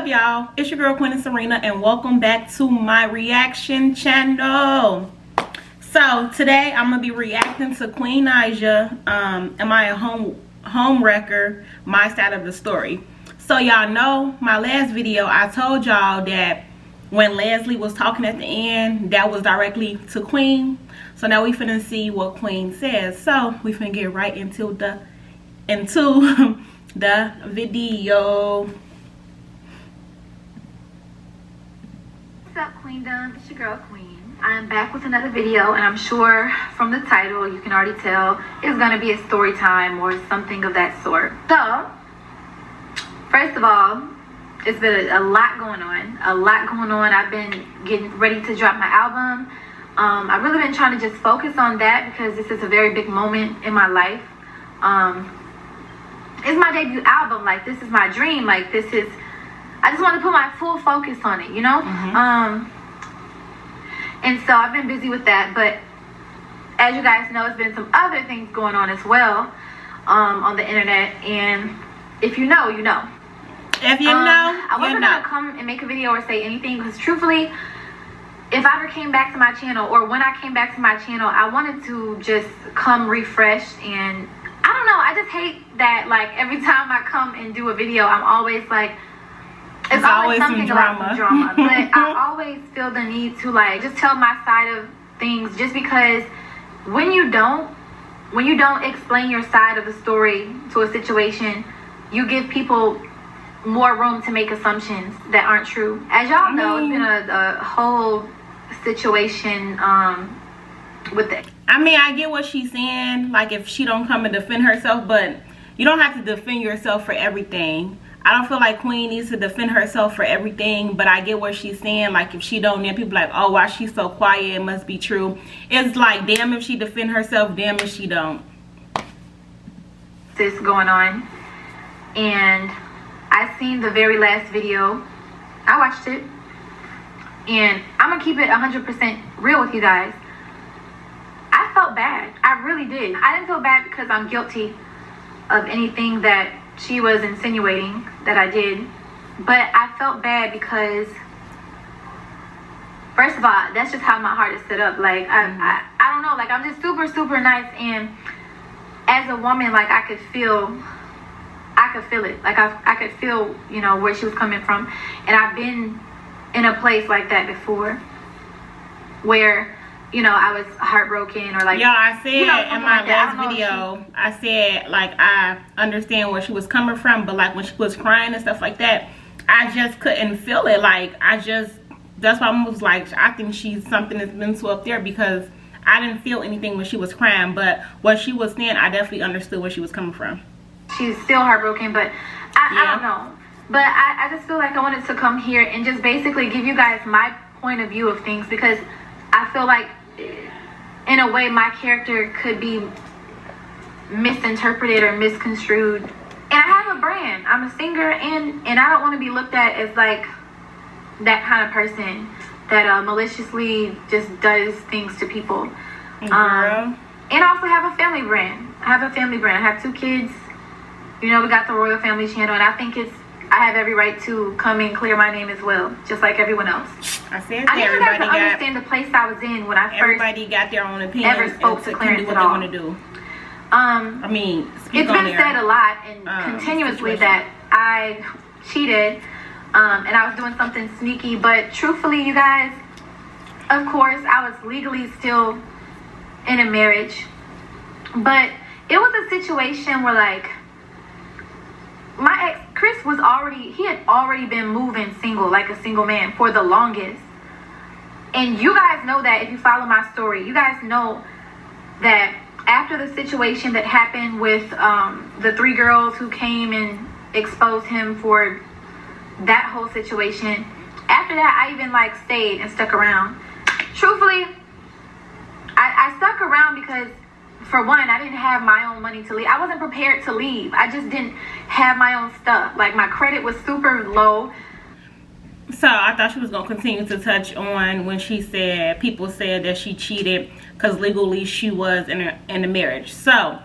y'all? It's your girl Queen Serena, and welcome back to my reaction channel. So today I'm gonna be reacting to Queen Naija. Am I a home wrecker? My side of the story. So y'all know my last video I told y'all that when Leslie was talking at the end, that was directly to Queen. So now we finna see what Queen says. So we finna get right into the the video. What's up, Queendom? It's your girl Queen. I'm back with another video, and I'm sure from the title you can already tell it's gonna be a story time or something of that sort. So first of all, it's been a lot going on. I've been getting ready to drop my album. I've really been trying to just focus on that because this is a very big moment in my life. It's my debut album. Like, this is my dream. Like, this is, I just want to put my full focus on it, you know? And so I've been busy with that, but as you guys know, there's been some other things going on as well on the internet, and if you know, you know. If you know, I wasn't gonna come and make a video or say anything because truthfully, if I ever came back to my channel, or when I came back to my channel, I wanted to just come refreshed. And I don't know, I just hate that, like, every time I come and do a video, I'm always like, it's always something about some drama. But I always feel the need to, like, just tell my side of things, just because when you don't explain your side of the story to a situation, you give people more room to make assumptions that aren't true. As y'all know, it's been a whole situation with it. I mean, I get what she's saying, like, if she don't come and defend herself, but you don't have to defend yourself for everything. I don't feel like Queen needs to defend herself for everything, but I get what she's saying. Like, if she don't, then people like, oh, why she's so quiet, it must be true. It's like, damn if she defend herself, damn if she don't. This going on, and I seen the very last video. I watched it, and I'm gonna keep it 100% real with you guys. I felt bad. I really did. I didn't feel bad because I'm guilty of anything that she was insinuating that I did, but I felt bad because, first of all, that's just how my heart is set up. Like, I don't know, like, I'm just super nice, and as a woman, like, I could feel it. Like, I could feel, you know, where she was coming from. And I've been in a place like that before, where, you know, I was heartbroken, or like, yeah, I said, you know, in my like last video, I said, like, I understand where she was coming from, but like when she was crying and stuff like that, I just couldn't feel it. Like, that's why I was like, I think she's something that's mental up there, because I didn't feel anything when she was crying, but what she was saying, I definitely understood where she was coming from. She's still heartbroken, but I don't know. But I just feel like I wanted to come here and just basically give you guys my point of view of things, because I feel like, in a way, my character could be misinterpreted or misconstrued. And I have a brand. I'm a singer, and I don't want to be looked at as like that kind of person that maliciously just does things to people. And I also have a family brand. I have 2 kids. You know, we got the Royal Family channel, and I think I have every right to come and clear my name as well, just like everyone else. I said I need you guys to understand the place I was in when I first everybody got their own opinion, ever spoke to Clarence what at all. they want to do. I mean, it's been said a lot and continuously that I cheated, and I was doing something sneaky. But truthfully, you guys, of course, I was legally still in a marriage, but it was a situation where, like, my ex Chris he had already been moving single, like a single man, for the longest. And you guys know that if you follow my story, you guys know that after the situation that happened with the 3 girls who came and exposed him for that whole situation, after that, I even, like, stayed and stuck around. Truthfully, I stuck around because, for one, I didn't have my own money to leave. I wasn't prepared to leave. I just didn't have my own stuff. Like, my credit was super low. So I thought she was going to continue to touch on when she said, people said that she cheated because legally she was in a marriage. So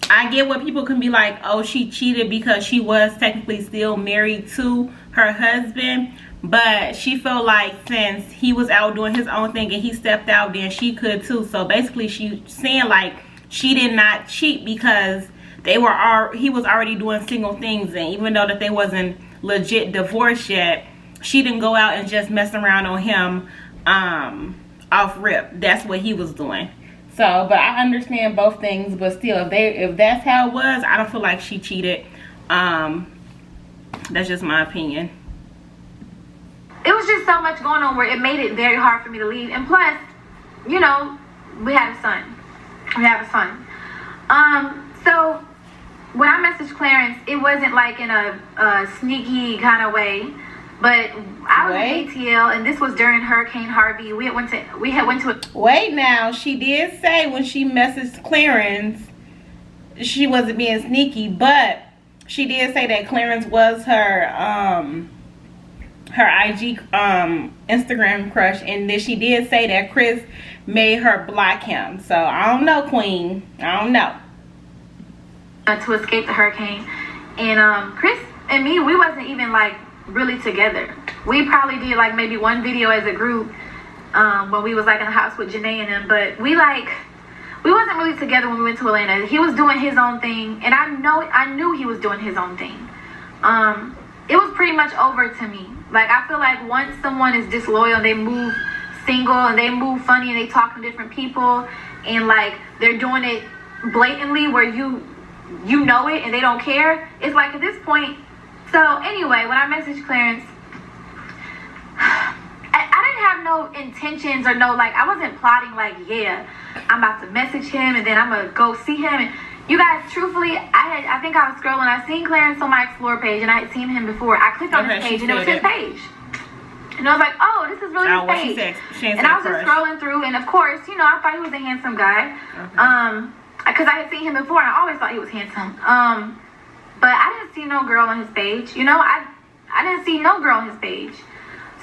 I get what people can be like, oh, she cheated because she was technically still married to her husband. But she felt like since he was out doing his own thing and he stepped out, then she could too. So basically she's saying like she did not cheat because he was already doing single things, and even though that they wasn't legit divorced yet, she didn't go out and just mess around on him off rip. That's what he was doing. So, but I understand both things, but still, if that's how it was, I don't feel like she cheated. That's just my opinion. It was just so much going on where it made it very hard for me to leave. And plus, you know, we have a son. So when I messaged Clarence, it wasn't like in a sneaky kind of way. But I was in ATL, and this was during Hurricane Harvey. We had went to. Wait, now she did say when she messaged Clarence, she wasn't being sneaky, but she did say that Clarence was her IG Instagram crush, and then she did say that Chris made her block him. So I don't know, Queen. I don't know. To escape the hurricane, and Chris and me, we wasn't even like really together. We probably did like maybe one video as a group when we was like in the house with Janae and them, but we wasn't really together when we went to Atlanta. He was doing his own thing, and I knew he was doing his own thing. It was pretty much over to me. Like, I feel like once someone is disloyal and they move single and they move funny and they talk to different people and like they're doing it blatantly where you know it and they don't care, it's like at this point. So anyway, when I messaged Clarence, I didn't have no intentions or no, like, I wasn't plotting like, yeah, I'm about to message him and then I'm gonna go see him. And you guys, truthfully, I think I was scrolling, I seen Clarence on my Explore page, and I had seen him before. I clicked on his page and it was his page. And I was like, oh, this is really his page. And I was just scrolling through, and of course, you know, I thought he was a handsome guy. Because I had seen him before, and I always thought he was handsome. But I didn't see no girl on his page. You know, I didn't see no girl on his page.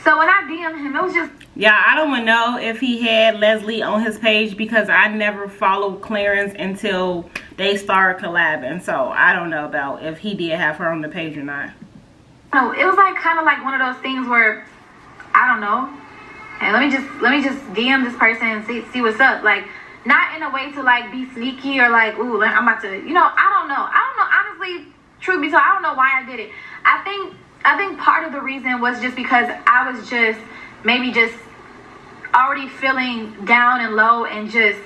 So when I DM'd him, it was just... Yeah, I don't even know if he had Leslie on his page because I never followed Clarence until they started collabing. So I don't know about if he did have her on the page or not. No, it was like kind of like one of those things where, I don't know. Hey, let me just DM this person and see what's up. Like, not in a way to like be sneaky or like, ooh, I'm about to, you know, I don't know. Honestly, truth be told, I don't know why I did it. I think part of the reason was just because I was just maybe just already feeling down and low and just...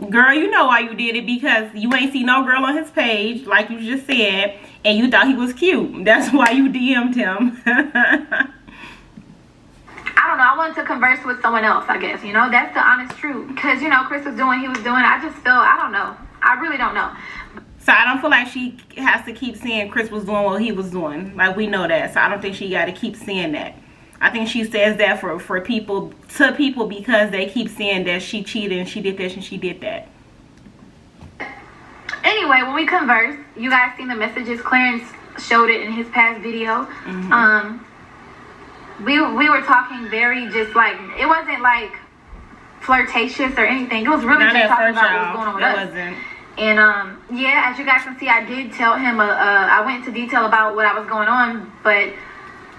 Girl, you know why you did it, because you ain't see no girl on his page, like you just said, and you thought he was cute. That's why you DM'd him. I don't know. I wanted to converse with someone else, I guess. You know, that's the honest truth. Because, you know, Chris was doing what he was doing. I just feel, I don't know. I really don't know. So I don't feel like she has to keep saying Chris was doing what he was doing. Like, we know that. So I don't think she got to keep saying that. I think she says that for people, to people, because they keep saying that she cheated and she did this and she did that. Anyway, when we conversed, you guys seen the messages. Clarence showed it in his past video. We were talking very just like, it wasn't like flirtatious or anything. It was really just talking about what was going on with us. Wasn't. And yeah, as you guys can see, I did tell him, I went into detail about what I was going on, but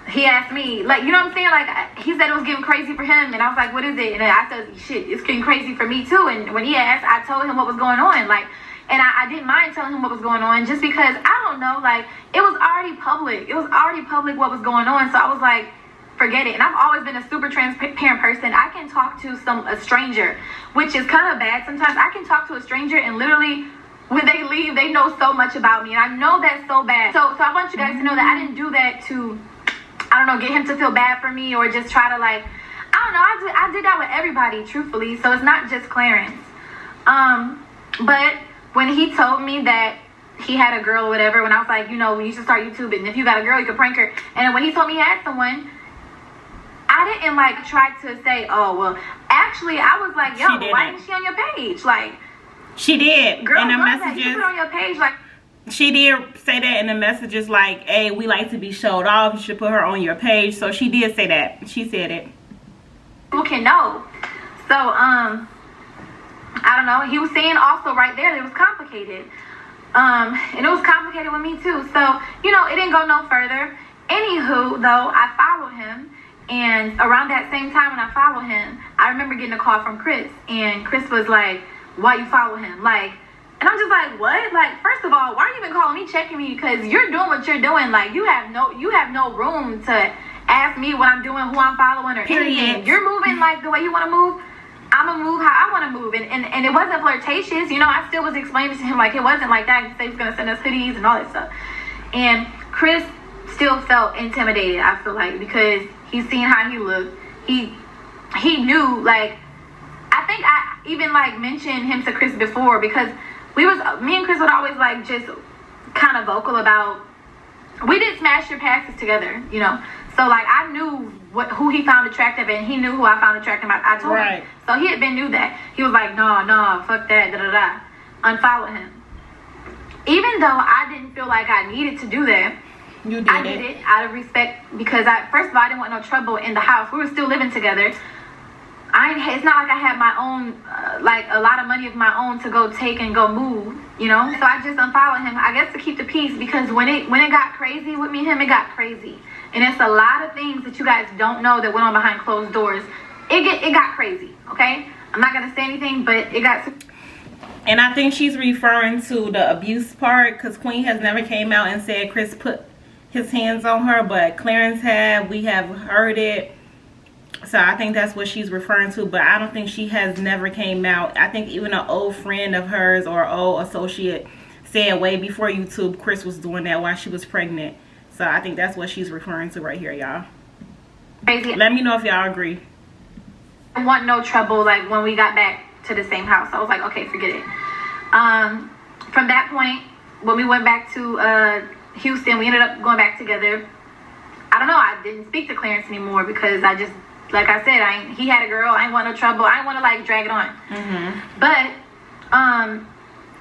he asked me, like, you know what I'm saying? Like, he said it was getting crazy for him, and I was like, what is it? And I said, shit, it's getting crazy for me too. And when he asked, I told him what was going on, like, and I didn't mind telling him what was going on, just because, I don't know, like, it was already public. It was already public what was going on, so I was like, forget it. And I've always been a super transparent person. I can talk to a stranger, which is kind of bad sometimes. I can talk to a stranger and literally when they leave, they know so much about me, and I know that's so bad. So I want you guys to know that I didn't do that to, I don't know, get him to feel bad for me or just try to, like, I don't know. I did that with everybody, truthfully. So it's not just Clarence. But when he told me that he had a girl or whatever, when I was like, you know, you should start YouTube, and if you got a girl, you can prank her. And when he told me he had someone, I didn't like try to say, oh, well, actually, I was like, yo, why isn't she on your page? Like, she did. Girl, in the messages. That. You put it on your page, like. She did say that in the messages, like, hey, we like to be showed off. You should put her on your page. So she did say that. She said it. People can know. So, I don't know. He was saying also right there that it was complicated. And it was complicated with me too. So, you know, it didn't go no further. Anywho, though, I followed him. And around that same time when I followed him, I remember getting a call from Chris. And Chris was like, why you follow him? Like, and I'm just like, what? Like, first of all, why are you even calling me, checking me? Because you're doing what you're doing. Like, you have no room to ask me what I'm doing, who I'm following, or anything. You're moving like the way you want to move. I'm gonna move how I want to move, and it wasn't flirtatious, you know. I still was explaining to him like it wasn't like that. He said he was gonna send us hoodies and all that stuff, and Chris still felt intimidated. I feel like because he's seen how he looked, he knew. Like, I think I even like mentioned him to Chris before because me and Chris would always like just kind of vocal about. We did smash your passes together, you know. So like I knew who he found attractive, and he knew who I found attractive. I told him. So he had been knew that. He was like, no, fuck that, da da da. Unfollow him. Even though I didn't feel like I needed to do that, I did it out of respect because first of all, I didn't want no trouble in the house. We were still living together. It's not like I had my own, like a lot of money of my own to go take and go move, you know. So I just unfollowed him, I guess, to keep the peace because when it got crazy with me and him, it got crazy. And it's a lot of things that you guys don't know that went on behind closed doors. It got crazy, okay? I'm not gonna say anything, but it got. And I think she's referring to the abuse part because Queen has never came out and said Chris put his hands on her, but Clarence had. We have heard it. So I think that's what she's referring to, but I don't think she has never came out. I think even an old friend of hers or old associate said way before YouTube Chris was doing that while she was pregnant. So I think that's what she's referring to right here, y'all. Crazy. Let me know if y'all agree. I want no trouble like when we got back to the same house. I was like, okay, forget it. From that point, when we went back to Houston, we ended up going back together. I don't know, I didn't speak to Clarence anymore because I just, like I said, he had a girl. I didn't want no trouble. I didn't want to like drag it on. But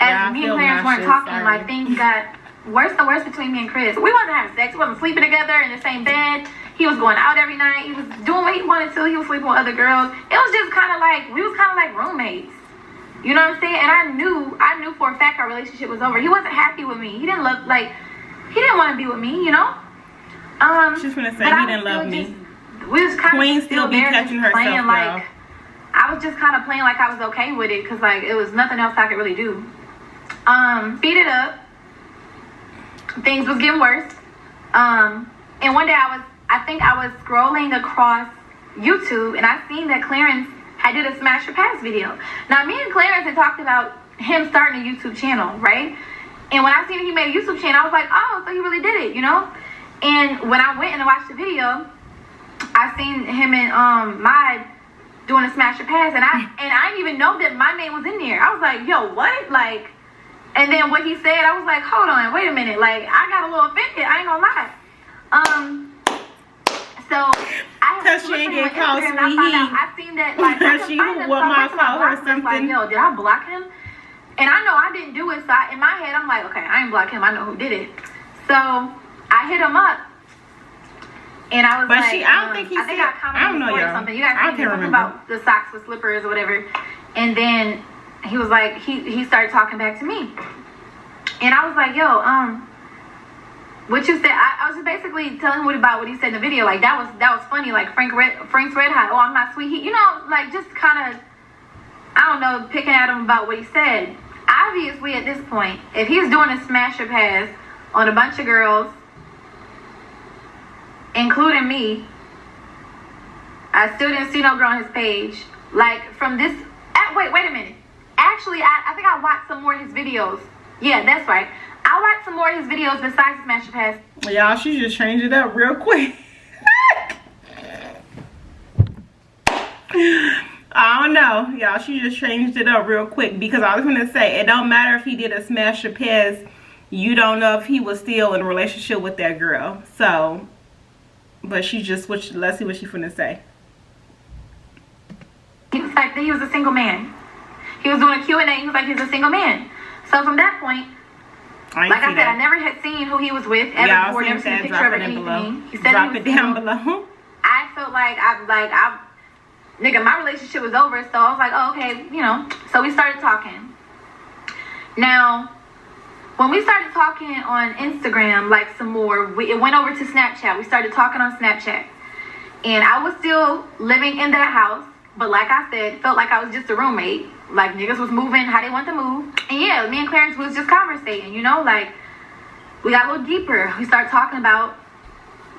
as me and Clarence weren't talking, like things got worse and worse between me and Chris. We wasn't having sex. We wasn't sleeping together in the same bed. He was going out every night. He was doing what he wanted to. He was sleeping with other girls. It was just kind of like we was kind of like roommates. You know what I'm saying? And I knew for a fact our relationship was over. He wasn't happy with me. He didn't want to be with me. You know. She's gonna say he didn't love me. We was kind Queen of still be catching herself, playing like I was just kind of playing like I was okay with it because like it was nothing else I could really do. Speed it up. Things was getting worse. And one day I think I was scrolling across YouTube and I seen that Clarence had did a Smash Your Pass video. Now me and Clarence had talked about him starting a YouTube channel, right? And when I seen he made a YouTube channel, I was like, oh, so he really did it, you know? And when I went and watched the video, I seen him and Mad doing a Smash Your Pass, and I didn't even know that my name was in there. I was like, yo, what? Like, and then what he said, I was like, hold on, wait a minute. Like, I got a little offended. I ain't gonna lie. So I because she ain't get called sweet. I seen that like she what my call her something. Like, yo, did I block him? And I know I didn't do it. So in my head, I'm like, okay, I ain't block him. I know who did it. So I hit him up. And I was like, I commented on something. You guys said something about the socks with slippers or whatever. And then he was like, he started talking back to me. And I was like, yo, what you said, I was just basically telling him about what he said in the video. Like, that was funny. Like, Frank's Red Hot. Oh, I'm not sweet. You know, like, just kind of, I don't know, picking at him about what he said. Obviously, at this point, if he's doing a Smash Your Pass on a bunch of girls, including me, I still didn't see no girl on his page. Like, from this, wait a minute. Actually, I think I watched some more of his videos. Yeah, that's right. I watched some more of his videos besides Smash Your Pass. Y'all, she just changed it up real quick. I don't know. Y'all, she just changed it up real quick because I was going to say, it don't matter if he did a Smash Your Pass. You don't know if he was still in a relationship with that girl. So, but she just switched. Let's see what she's going to say. He was like, he was a single man. He was doing a Q&A. He was like, he's a single man. So from that point, like I said, I never had seen who he was with ever before. Never seen a picture of or anything. He said drop it down below. I felt like nigga, my relationship was over. So I was like, oh, okay, you know. So we started talking. Now, when we started talking on Instagram, like some more, it went over to Snapchat. We started talking on Snapchat. And I was still living in that house. But like I said, it felt like I was just a roommate. Like, niggas was moving how they want to move. And yeah, me and Clarence was just conversating, you know? Like, we got a little deeper. We started talking about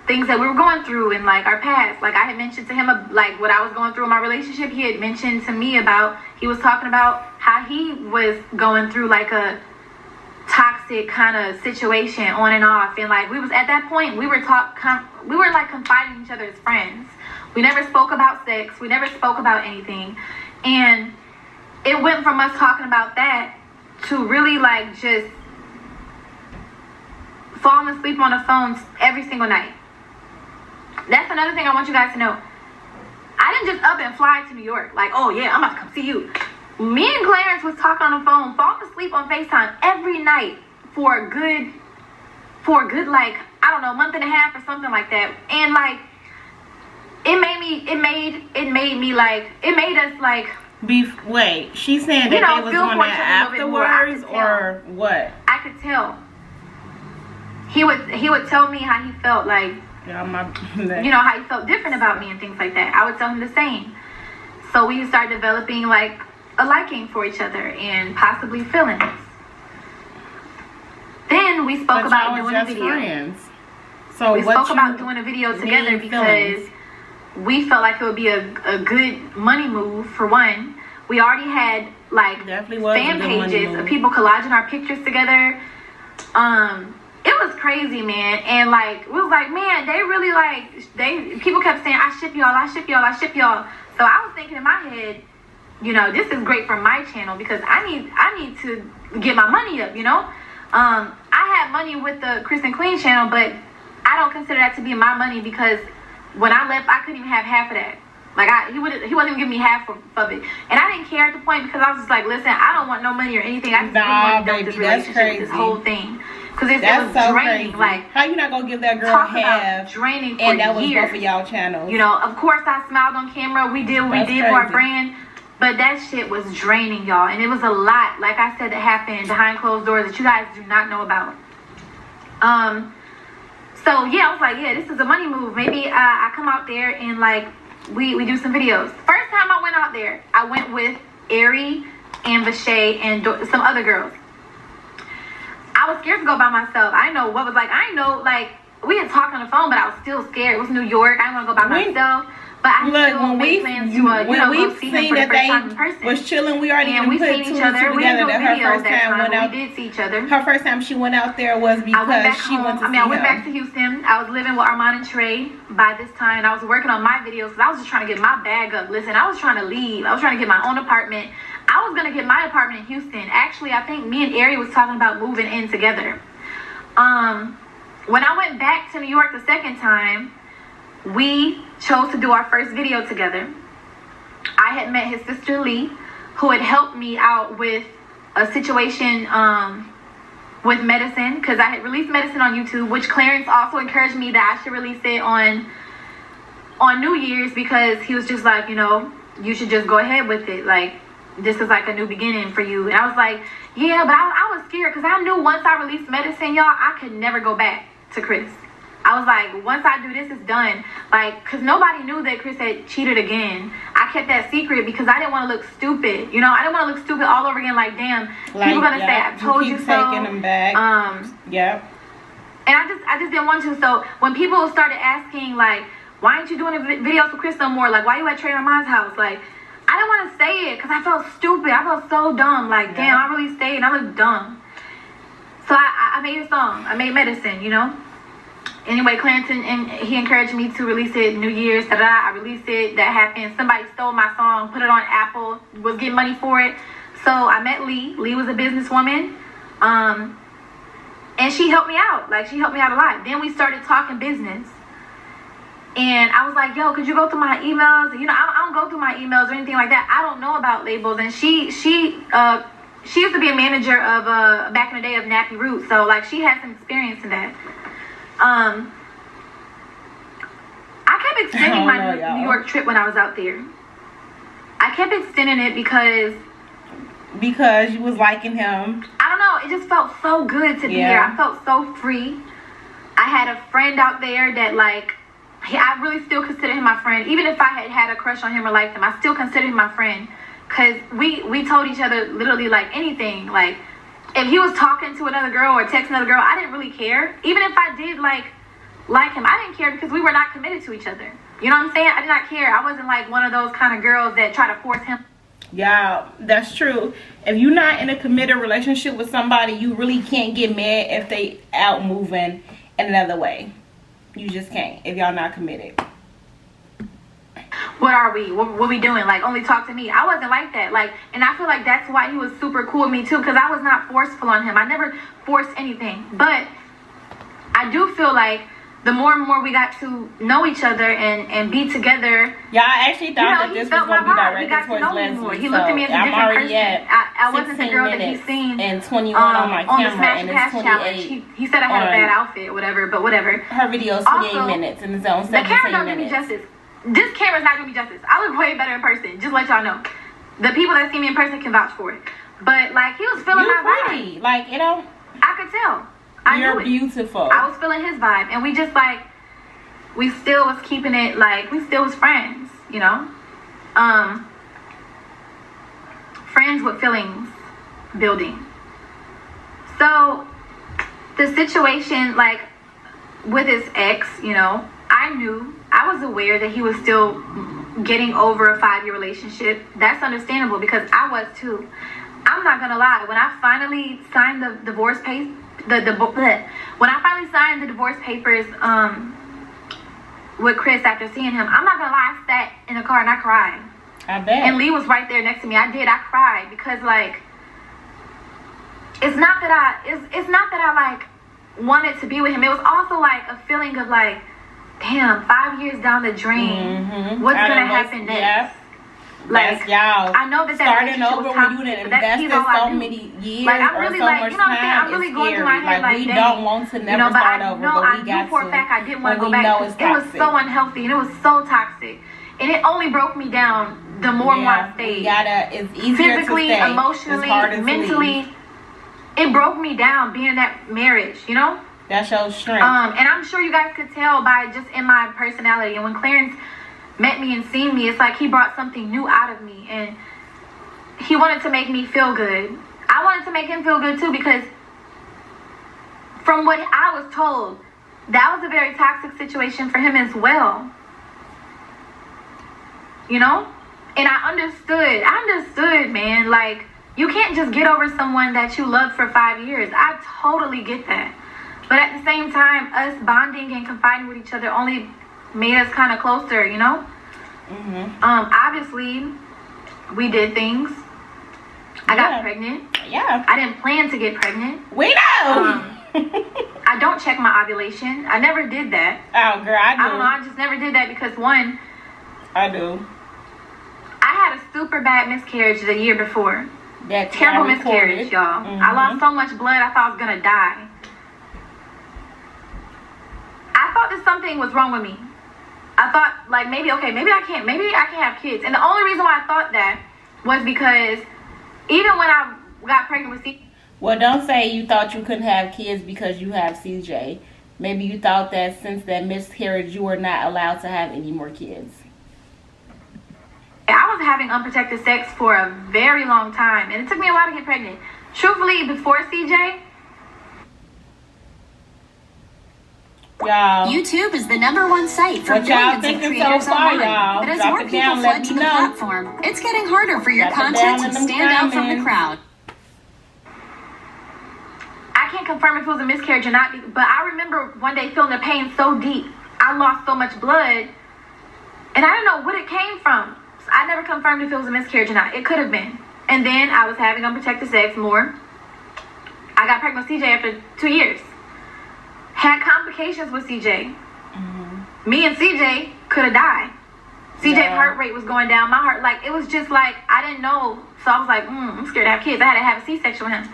things that we were going through in, like, our past. Like, I had mentioned to him, like, what I was going through in my relationship. He had mentioned to me about, he was talking about how he was going through, like, a toxic kind of situation on and off. And, like, we was, at that point, we were like, confiding in each other as friends. We never spoke about sex. We never spoke about anything. And it went from us talking about that to really, like, just falling asleep on the phone every single night. That's another thing I want you guys to know. I didn't just up and fly to New York. Like, oh, yeah, I'm about to come see you. Me and Clarence was talking on the phone, falling asleep on FaceTime every night for a good, like, I don't know, month and a half or something like that. And, like, it made us, like, wait, she's saying that they was doing that afterwards, or what? I could tell. He would tell me how he felt, like, you know, how he felt different about me and things like that. I would tell him the same. So we started developing, like, a liking for each other and possibly feelings. Then we spoke about doing a video. Friends. So we spoke about doing a video together because we felt like it would be a good money move. For one, we already had, like, fan pages of people collaging our pictures together. It was crazy, man. And, like, we was like, man, they really, like, people kept saying, I ship y'all, I ship y'all, I ship y'all. So I was thinking in my head, you know, this is great for my channel because I need to get my money up, you know. I had money with the Chris and Queen channel, but I don't consider that to be my money because when I left, I couldn't even have half of that. Like, he wasn't even giving me half of it. And I didn't care at the point because I was just like, listen, I don't want no money or anything. I just want to dump this relationship, this whole thing. Because it was so draining. Crazy. Like, how you not gonna give that girl half? Draining for and that years. was both of y'all channels. You know, of course I smiled on camera. We did what we did for our brand. But that shit was draining, y'all. And it was a lot, like I said, that happened behind closed doors that you guys do not know about. So, yeah, I was like, yeah, this is a money move. Maybe I come out there and, like, we do some videos. First time I went out there, I went with Ari and Vashay and some other girls. I was scared to go by myself. I know what was like. I know, like, we had talked on the phone, but I was still scared. It was New York. I didn't want to go by myself. But I still made plans to, go see him for the first time in person. Was chilling. We already put two and two together that her first time went out. We did see each other. Her first time she went out there was because she went to see him. I went back to Houston. I was living with Armand and Trey by this time. And I was working on my videos because I was just trying to get my bag up. Listen, I was trying to leave. I was trying to get my own apartment. I was going to get my apartment in Houston. Actually, I think me and Ari was talking about moving in together. When I went back to New York the second time, we chose to do our first video together. I had met his sister Lee, who had helped me out with a situation with medicine, because I had released medicine on YouTube, which Clarence also encouraged me that I should release it on New Year's, because he was just like, you know, you should just go ahead with it. Like, this is like a new beginning for you. And I was like, yeah, but I was scared because I knew once I released medicine, y'all, I could never go back to Chris. I was like, once I do this, it's done. Like, because nobody knew that Chris had cheated again. I kept that secret because I didn't want to look stupid. You know, I didn't want to look stupid all over again. Like, damn, people going to say, I told you so. Taking them back. Yeah. And I just didn't want to. So when people started asking, like, why aren't you doing videos for Chris no more? Like, why you at Trey Armand's house? Like, I didn't want to say it because I felt stupid. I felt so dumb. Like, damn, I really stayed and I looked dumb. So I made a song. I made medicine, you know. Anyway, Clarence, and he encouraged me to release it New Year's. I released it. That happened. Somebody stole my song, put it on Apple, was getting money for it. So I met Lee. Lee was a businesswoman. And she helped me out. Like, she helped me out a lot. Then we started talking business. And I was like, yo, could you go through my emails? You know, I don't go through my emails or anything like that. I don't know about labels. And she used to be a manager of, back in the day, of Nappy Roots. So, like, she had some experience in that. I kept extending my New York trip when I was out there. I kept extending it because you was liking him. I don't know. It just felt so good to be here. I felt so free. I had a friend out there that, like, I really still consider him my friend. Even if I had a crush on him or liked him, I still consider him my friend. Because we told each other literally, like, anything. Like, if he was talking to another girl or texting another girl, I didn't really care. Even if I did, like him, I didn't care because we were not committed to each other. You know what I'm saying? I did not care. I wasn't, like, one of those kind of girls that try to force him. Yeah, that's true. If you're not in a committed relationship with somebody, you really can't get mad if they out moving in another way. You just can't if y'all not committed. What are we? What we doing? Like, only talk to me. I wasn't like that. Like, and I feel like that's why he was super cool with me too, because I was not forceful on him. I never forced anything. But I do feel like the more and more we got to know each other and be together. Yeah, I actually thought that this was going to be directed towards Leslie. He looked at me as a different person. I wasn't the girl that he's seen and 21 on my camera, and it's 28. He said I had a bad outfit or whatever, but whatever. Her video is 28 minutes and it's on 17 minutes. The camera don't do me justice. This camera's not doing me justice. I look way better in person. Just let y'all know. The people that see me in person can vouch for it. But, like, he was feeling my vibe. Like, you know. I could tell. You're beautiful. I was feeling his vibe, and we just, like, we still was keeping it, like, we still was friends, you know? Friends with feelings building. So, the situation, like, with his ex, you know, I was aware that he was still getting over a 5-year relationship. That's understandable because I was too. I'm not gonna lie. When I finally signed the divorce papers, when I finally signed the divorce papers with Chris after seeing him, I'm not gonna lie, I sat in the car and I cried. I bet. And Lee was right there next to me. I cried because, like, it's not that I like wanted to be with him. It was also like a feeling of, like, damn, 5 years down the drain, what's gonna happen next? Yeah. Like, y'all. I know that starting over when you didn't invest so many years, like, I'm really, or so like, much you know what I'm saying? time. I'm really It's going through my head, like, we dang, don't want to never start over, but we got to. I knew for a fact I didn't want to go back. It was so unhealthy and it was so toxic, and it only broke me down the more and more I stayed. It's easier physically, to stay. emotionally, mentally. It broke me down being in that marriage, you know. That shows strength. And I'm sure you guys could tell by just in my personality. And when Clarence met me and seen me, it's like he brought something new out of me. And he wanted to make me feel good. I wanted to make him feel good too, because from what I was told, that was a very toxic situation for him as well. You know? And I understood, man. Like, you can't just get over someone that you loved for 5 years. I totally get that. But at the same time, us bonding and confiding with each other only made us kind of closer, you know? Obviously, we did things. I got pregnant. Yeah. I didn't plan to get pregnant. We know. I don't check my ovulation. I never did that. Oh, girl, I do. I don't know. I just never did that because, one, I do. I had a super bad miscarriage the year before. That terrible miscarriage, y'all. I lost so much blood, I thought I was going to die. I thought that something was wrong with me. I thought, like, maybe I can't have kids. And the only reason why I thought that was because even when I got pregnant with CJ. Well, don't say you thought you couldn't have kids because you have CJ. Maybe you thought that since that miscarriage, you were not allowed to have any more kids. I was having unprotected sex for a very long time, and it took me a while to get pregnant. Truthfully, before CJ, y'all, YouTube is the #1 site for billions of creators online. But as more people flood to the platform, it's getting harder for your content to stand out from the crowd. I can't confirm if it was a miscarriage or not, but I remember one day feeling the pain so deep. I lost so much blood, and I didn't know what it came from. So I never confirmed if it was a miscarriage or not. It could have been. And then I was having unprotected sex more. I got pregnant with CJ after 2 years. Had complications with CJ. Me and CJ could have died. CJ's heart rate was going down. My heart, like, it was just like, I didn't know. So I was like, I'm scared to have kids. I had to have a C-section with him.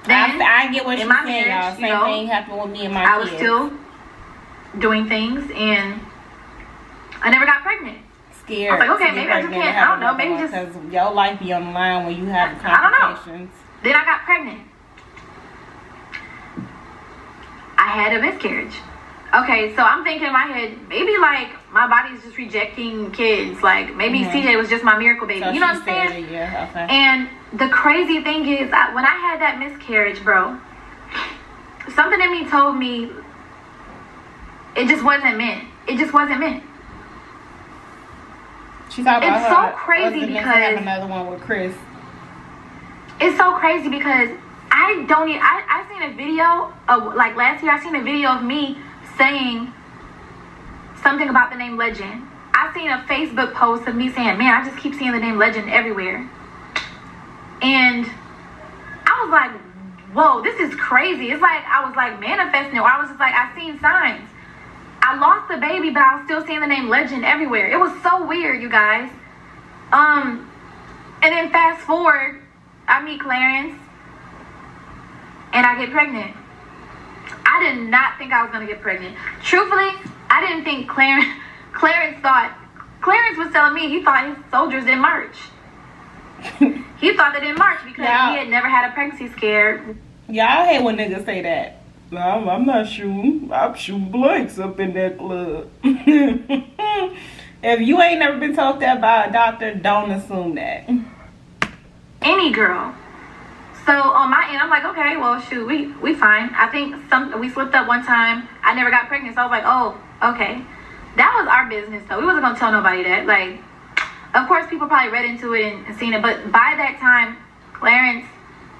Then, I get what you're saying, y'all. Same thing happened with me and my kids. I was still doing things, and I never got pregnant. scared. I was like, okay, maybe I just can't. I don't know. Maybe just because your life be on the line when you have complications. I don't know. Then I got pregnant. I had a miscarriage. Okay, so I'm thinking in my head, maybe like my body's just rejecting kids. Like maybe CJ was just my miracle baby. So you know what I'm saying? Yeah, okay. And the crazy thing is, when I had that miscarriage, bro, something in me told me it just wasn't meant. It just wasn't meant. She talked about it's so crazy because have another one with Chris. It's so crazy because I seen a video of like last year. I seen a video of me saying something about the name Legend. I seen a Facebook post of me saying, man, I just keep seeing the name Legend everywhere. And I was like, whoa, this is crazy. It's like I was like manifesting it. I was just like, I seen signs. I lost the baby, but I was still seeing the name Legend everywhere. It was so weird, you guys. And then fast forward, I meet Clarence and I get pregnant. I did not think I was going to get pregnant. Truthfully, I didn't think Clarence was telling me he thought his soldiers didn't march. He thought they didn't march because he had never had a pregnancy scare. Y'all hate when niggas say that. I'm not shooting. I'm shooting blanks up in that club. If you ain't never been told that by a doctor, don't assume that. Any girl. So on my end, I'm like, okay, well, shoot, we fine. I think we slipped up one time. I never got pregnant, so I was like, oh, okay. That was our business, though. We wasn't gonna tell nobody that. Like, of course, people probably read into it and seen it, but by that time, Clarence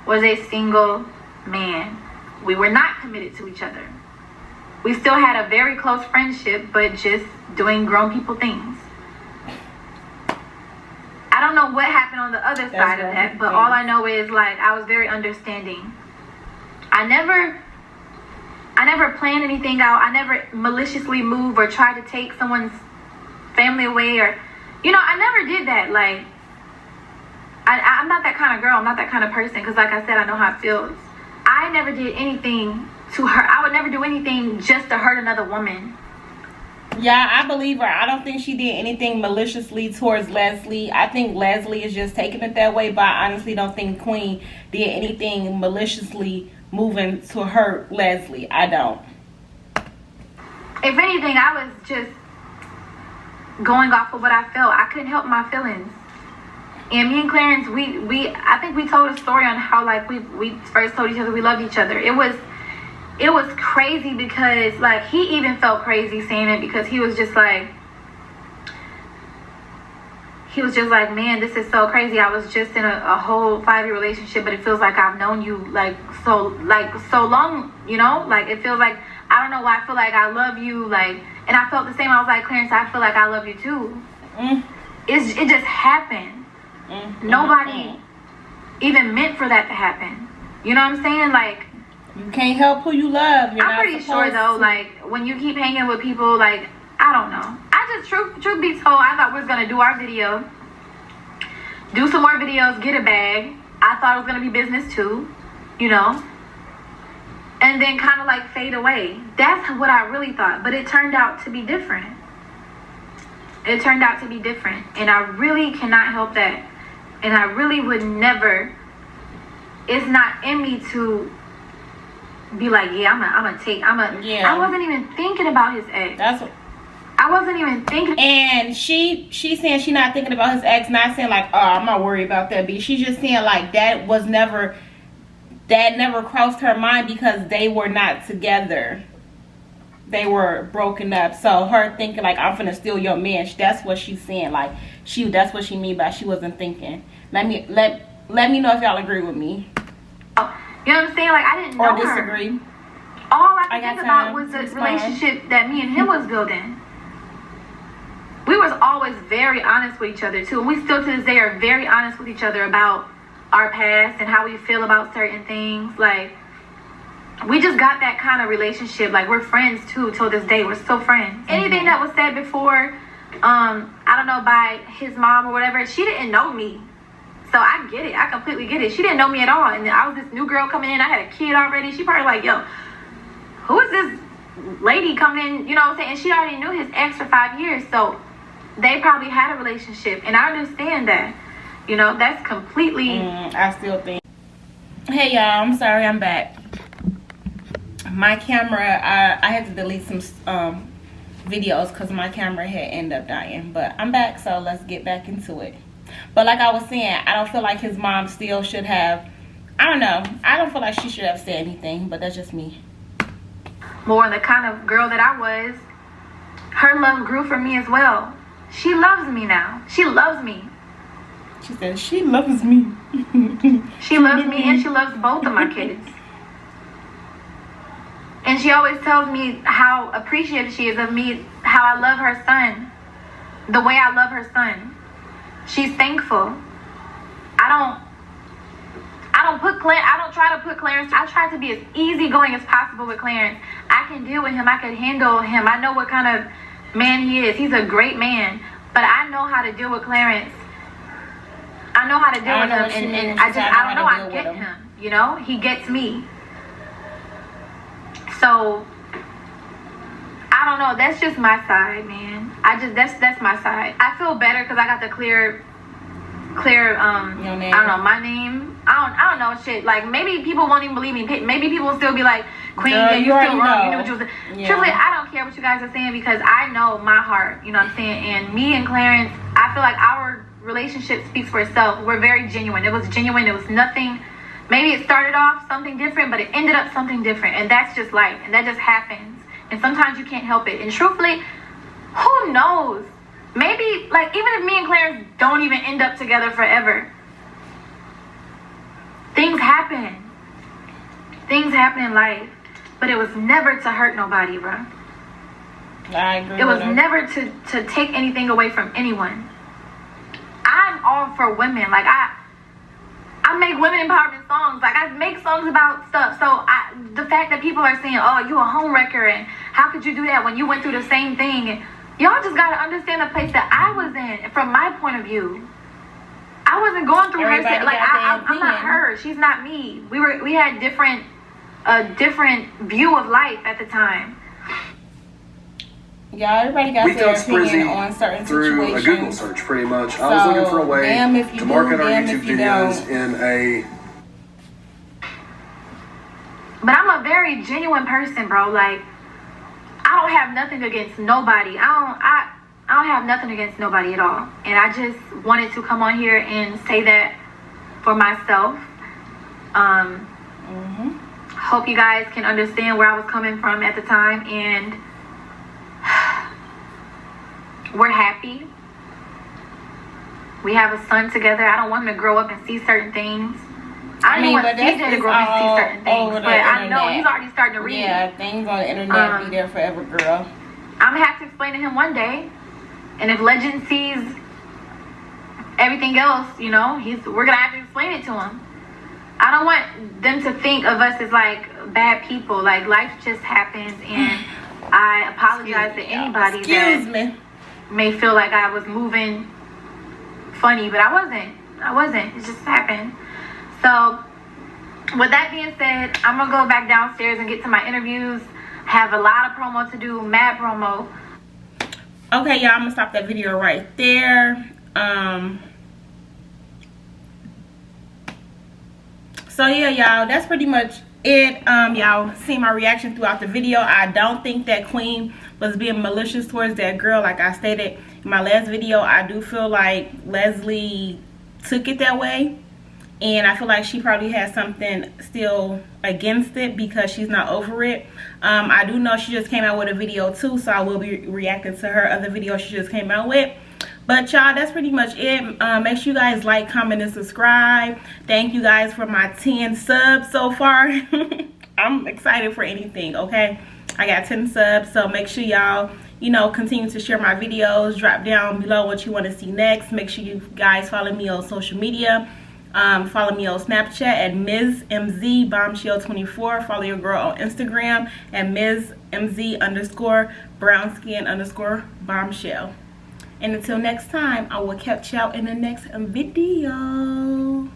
was a single man. We were not committed to each other. We still had a very close friendship, but just doing grown people things. I don't know what happened on the other side of that, but all I know is like I was very understanding. I never planned anything out. I never maliciously moved or tried to take someone's family away, or I never did that. Like I'm not that kind of girl. I'm not that kind of person, because like I said, I know how it feels. I never did anything to hurt. I would never do anything just to hurt another woman. Yeah, I believe her. I don't think she did anything maliciously towards Leslie. I think Leslie is just taking it that way, but I honestly don't think Queen did anything maliciously moving to hurt Leslie. I don't. If anything, I was just going off of what I felt. I couldn't help my feelings. And me and Clarence, I think we told a story on how like we first told each other we loved each other. It was crazy because like he even felt crazy saying it, because he was just like, man, this is so crazy. I was just in a whole 5-year relationship, but it feels like I've known you so long, like it feels like, I don't know why, I feel like I love you, like, and I felt the same. I was like, Clarence, I feel like I love you too. It just happened. Nobody even meant for that to happen. You know what I'm saying? Like, you can't help who you love. I'm pretty sure though, like when you keep hanging with people, like, I don't know. I just, truth be told, I thought we was gonna do our video, do some more videos, get a bag. I thought it was gonna be business too, and then kind of like fade away. That's what I really thought, but it turned out to be different. It turned out to be different, and I really cannot help that. And I really would never. It's not in me to be like, yeah, I wasn't even thinking about his ex. I wasn't even thinking. And she's saying she's not thinking about his ex, not saying like, oh, I'm not worried about that. But she's just saying like that never crossed her mind because they were not together. They were broken up. So her thinking like, I'm finna steal your man, that's what she's saying. Like that's what she mean by she wasn't thinking. Let me know if y'all agree with me. You know what I'm saying? Like, I didn't know or disagree. Her. All I could think about was the relationship that me and him was building. We was always very honest with each other too. And we still to this day are very honest with each other about our past and how we feel about certain things. Like, we just got that kind of relationship. Like, we're friends too till this day. We're still friends. Anything that was said before, I don't know, by his mom or whatever, she didn't know me. So I get it. I completely get it. She didn't know me at all. And I was this new girl coming in. I had a kid already. She probably like, yo, who is this lady coming in? You know what I'm saying? And she already knew his ex for 5 years. So they probably had a relationship, and I understand that. You know, that's completely. I still think. Hey y'all, I'm sorry, I'm back. My camera, I had to delete some videos because my camera had ended up dying, but I'm back, so let's get back into it. But like I was saying, I don't feel like his mom still should have, I don't know, I don't feel like she should have said anything, but that's just me. More the kind of girl that I was, her love grew for me as well. She loves me now. She loves me. She said she loves me. She loves me, and she loves both of my kids. And she always tells me how appreciative she is of me, how I love her son, the way I love her son. She's thankful. I don't try to put Clarence. I try to be as easygoing as possible with Clarence. I can deal with him. I can handle him. I know what kind of man he is. He's a great man, but I know how to deal with Clarence. I know how to deal with him, and I don't know. I get him. You know, he gets me. So I don't know. That's just my side, man. That's my side. I feel better because I got the clear. Your name. I don't know my name. I don't know shit. Like maybe people won't even believe me. Maybe people will still be like, Queen, yeah, you still wrong. You knew what you was saying. Yeah. Truthfully, I don't care what you guys are saying because I know my heart. You know what I'm saying? And me and Clarence, I feel like our relationship speaks for itself. We're very genuine. It was genuine. It was nothing. Maybe it started off something different, but it ended up something different. And that's just life. And that just happens. And sometimes you can't help it. And truthfully, who knows? Maybe, like, even if me and Clarence don't even end up together forever, things happen. Things happen in life. But it was never to hurt nobody, bro. I agree. It was never to take anything away from anyone. I'm all for women. Like, I make women empowerment songs. Like, I make songs about stuff. So the fact that people are saying, oh, you a homewrecker, and how could you do that when you went through the same thing? And y'all just got to understand the place that I was in from my point of view. I wasn't going through her. Like, I'm not her. She's not me. We had a different view of life at the time. Yeah, everybody got their opinion on certain through situations. A Google search, pretty much. I was looking for a way to market our YouTube videos in a... But I'm a very genuine person, bro. Like, I don't have nothing against nobody. I don't have nothing against nobody at all. And I just wanted to come on here and say that for myself. Hope you guys can understand where I was coming from at the time, and we're happy. We have a son together. I don't want him to grow up and see certain things. I don't want CJ to grow up and see certain things, but I know he's already starting to read. Yeah, things on the internet be there forever, girl. I'm gonna have to explain to him one day, and if Legend sees everything else, you know, we're gonna have to explain it to him. I don't want them to think of us as like bad people. Like, life just happens, and I apologize to anybody that may feel like I was moving funny, but I wasn't. It just happened. So, with that being said, I'm gonna go back downstairs and get to my interviews. Have a lot of promo to do, mad promo. Okay, y'all, I'm gonna stop that video right there. So yeah, y'all, that's pretty much it. Y'all see my reaction throughout the video. I don't think that Queen was being malicious towards that girl. Like I stated in my last video, I do feel like Leslie took it that way, and I feel like she probably has something still against it because she's not over it. I do know she just came out with a video too, so I will be reacting to her other video she just came out with. But y'all, that's pretty much it. Make sure you guys like, comment, and subscribe. Thank you guys for my 10 subs so far. I'm excited for anything, okay? I got 10 subs, so make sure y'all, you know, continue to share my videos. Drop down below what you want to see next. Make sure you guys follow me on social media. Follow me on Snapchat at Ms. MZ Bombshell 24. Follow your girl on Instagram at Ms. MZ _brown skin _ bombshell. And until next time, I will catch y'all in the next video.